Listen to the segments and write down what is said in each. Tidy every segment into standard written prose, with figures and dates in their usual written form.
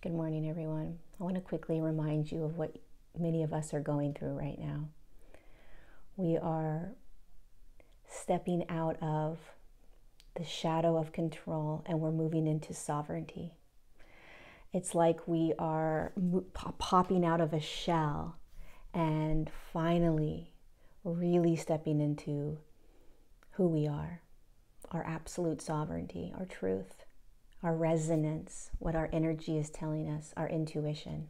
Good morning, everyone. I want to quickly remind you of what many of us are going through right now. We are stepping out of the shadow of control and we're moving into sovereignty. It's like we are popping out of a shell and finally really stepping into who we are, our absolute sovereignty, our truth, our resonance, what our energy is telling us, our intuition.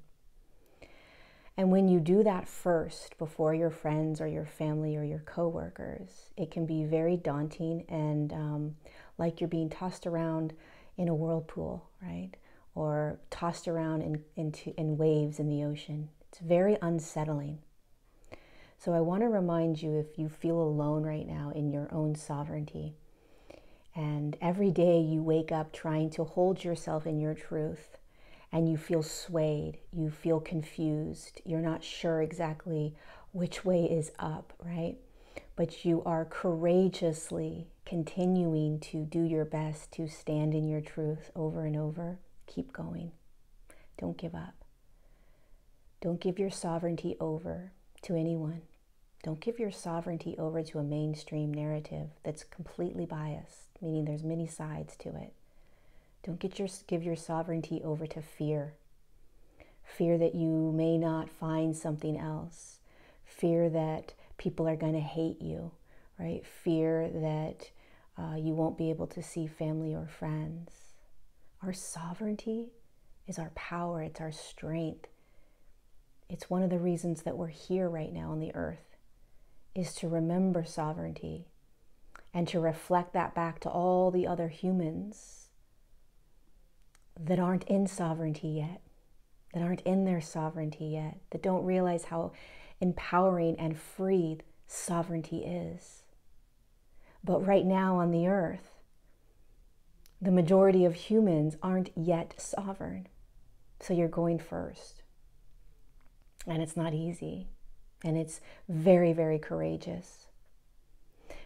And when you do that first, before your friends or your family or your coworkers, it can be very daunting and like you're being tossed around in a whirlpool, right? Or tossed around in waves in the ocean. It's very unsettling. So I want to remind you, if you feel alone right now in your own sovereignty, and every day you wake up trying to hold yourself in your truth, and you feel swayed, you feel confused, you're not sure exactly which way is up, right? But you are courageously continuing to do your best to stand in your truth over and over. Keep going. Don't give up. Don't give your sovereignty over to anyone. Don't give your sovereignty over to a mainstream narrative that's completely biased, meaning there's many sides to it. Don't give your sovereignty over to fear. Fear that you may not find something else. Fear that people are going to hate you, right? Fear that you won't be able to see family or friends. Our sovereignty is our power. It's our strength. It's one of the reasons that we're here right now on the earth, is to remember sovereignty and to reflect that back to all the other humans that aren't in sovereignty yet, that aren't in their sovereignty yet, that don't realize how empowering and free sovereignty is. But right now on the earth, the majority of humans aren't yet sovereign. So you're going first. And it's not easy. And it's very, very courageous.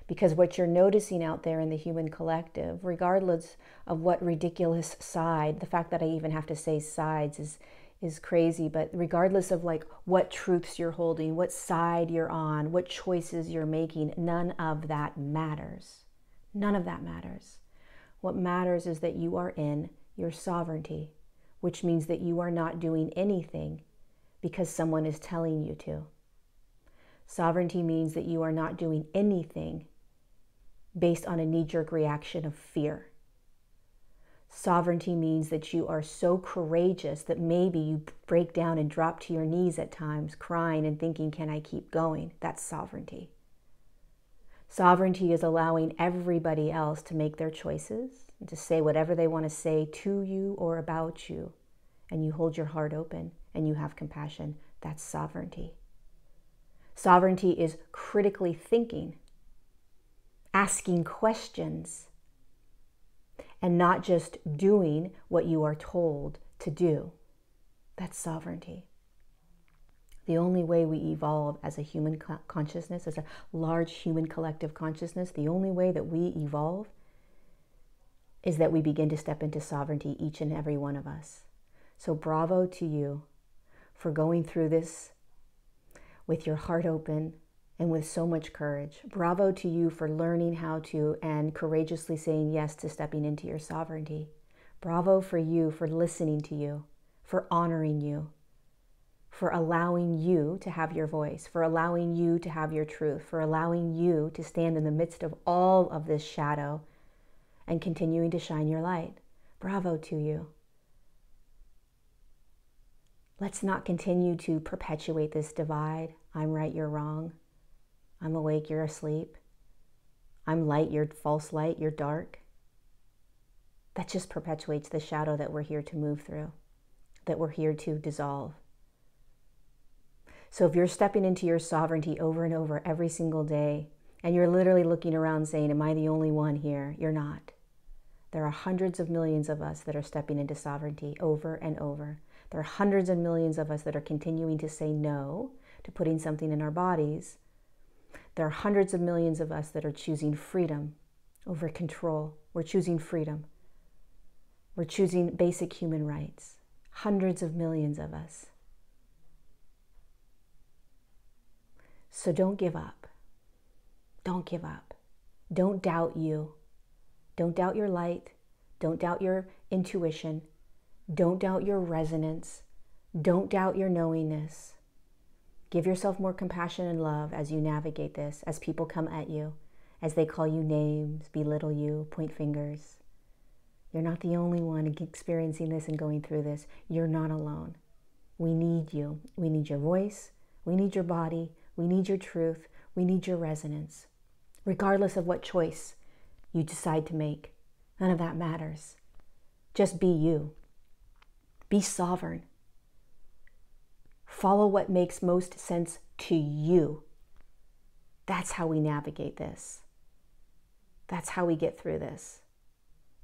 Because what you're noticing out there in the human collective, regardless of what ridiculous side, the fact that I even have to say sides is crazy, but regardless of like what truths you're holding, what side you're on, what choices you're making, none of that matters. None of that matters. What matters is that you are in your sovereignty, which means that you are not doing anything because someone is telling you to. Sovereignty means that you are not doing anything based on a knee-jerk reaction of fear. Sovereignty means that you are so courageous that maybe you break down and drop to your knees at times, crying and thinking, can I keep going? That's sovereignty. Sovereignty is allowing everybody else to make their choices and to say whatever they want to say to you or about you. And you hold your heart open and you have compassion. That's sovereignty. Sovereignty is critically thinking, asking questions, and not just doing what you are told to do. That's sovereignty. The only way we evolve as a human consciousness, as a large human collective consciousness, the only way that we evolve is that we begin to step into sovereignty, each and every one of us. So bravo to you for going through this with your heart open and with so much courage. Bravo to you for learning how to and courageously saying yes to stepping into your sovereignty. Bravo for you for listening to you, for honoring you, for allowing you to have your voice, for allowing you to have your truth, for allowing you to stand in the midst of all of this shadow and continuing to shine your light. Bravo to you. Let's not continue to perpetuate this divide. I'm right, you're wrong. I'm awake, you're asleep. I'm light, you're false light, you're dark. That just perpetuates the shadow that we're here to move through, that we're here to dissolve. So if you're stepping into your sovereignty over and over every single day, and you're literally looking around saying, am I the only one here? You're not. There are hundreds of millions of us that are stepping into sovereignty over and over. There are hundreds of millions of us that are continuing to say no to putting something in our bodies. There are hundreds of millions of us that are choosing freedom over control. We're choosing freedom. We're choosing basic human rights. hundreds of millions of us. So don't give up. Don't give up. Don't doubt you. Don't doubt your light. Don't doubt your intuition. Don't doubt your resonance. Don't doubt your knowingness. Give yourself more compassion and love as you navigate this, as people come at you, as they call you names, belittle you, point fingers. You're not the only one experiencing this and going through this. You're not alone. We need you. We need your voice. We need your body. We need your truth. We need your resonance. Regardless of what choice you decide to make, none of that matters. Just be you. Be sovereign. Follow what makes most sense to you. That's how we navigate this. That's how we get through this.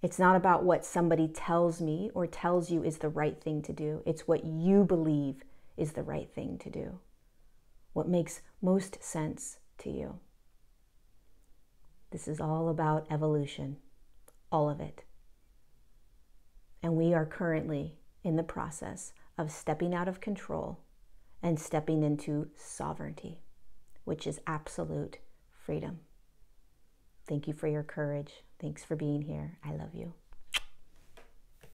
It's not about what somebody tells me or tells you is the right thing to do. It's what you believe is the right thing to do. What makes most sense to you. This is all about evolution, all of it. And we are currently in the process of stepping out of control and stepping into sovereignty, which is absolute freedom. Thank you for your courage. Thanks for being here. I love you.